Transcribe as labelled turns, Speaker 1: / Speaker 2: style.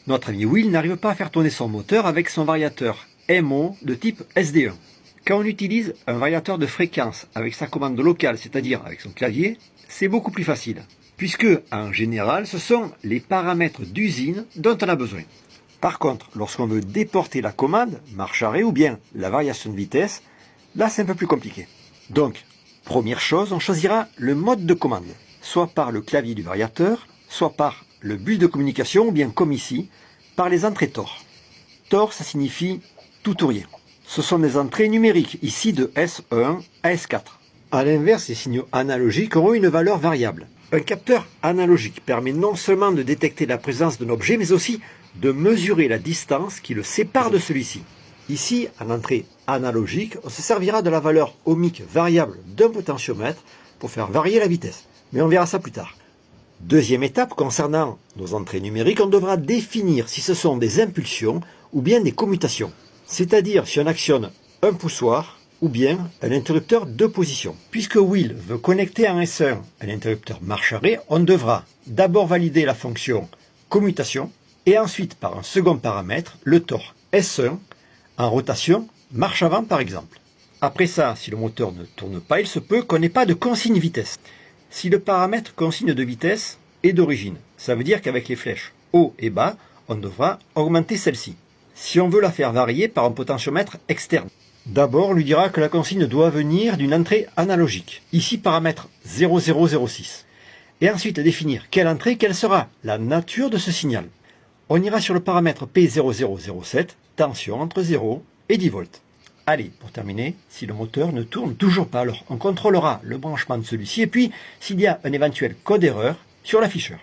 Speaker 1: Notre ami Will n'arrive pas à faire tourner son moteur avec son variateur MO de type SD1. Quand on utilise un variateur de fréquence avec sa commande locale, c'est-à-dire avec son clavier, c'est beaucoup plus facile, puisque en général ce sont les paramètres d'usine dont on a besoin. Par contre, lorsqu'on veut déporter la commande, marche arrêt ou bien la variation de vitesse, là c'est un peu plus compliqué. Donc, première chose, on choisira le mode de commande, soit par le clavier du variateur, soit par le bus de communication, ou bien comme ici, par les entrées TOR. TOR, ça signifie tout ou rien. Ce sont des entrées numériques, ici de S1 à S4. A l'inverse, les signaux analogiques auront une valeur variable. Un capteur analogique permet non seulement de détecter la présence d'un objet, mais aussi de mesurer la distance qui le sépare de celui-ci. Ici, en entrée analogique, on se servira de la valeur ohmique variable d'un potentiomètre pour faire varier la vitesse. Mais on verra ça plus tard. Deuxième étape, concernant nos entrées numériques, on devra définir si ce sont des impulsions ou bien des commutations. C'est-à-dire si on actionne un poussoir ou bien un interrupteur de position. Puisque Will veut connecter en S1 un interrupteur marche-arrêt, on devra d'abord valider la fonction commutation et ensuite par un second paramètre, le TOR S1 en rotation marche avant par exemple. Après ça, si le moteur ne tourne pas, il se peut qu'on n'ait pas de consigne vitesse. Si le paramètre consigne de vitesse est d'origine, ça veut dire qu'avec les flèches haut et bas, on devra augmenter celle-ci. Si on veut la faire varier par un potentiomètre externe, d'abord on lui dira que la consigne doit venir d'une entrée analogique, ici paramètre 0006, et ensuite définir quelle entrée, quelle sera la nature de ce signal. On ira sur le paramètre P0007, tension entre 0 et 10 volts. Allez, pour terminer, si le moteur ne tourne toujours pas, alors on contrôlera le branchement de celui-ci, et puis s'il y a un éventuel code erreur sur l'afficheur.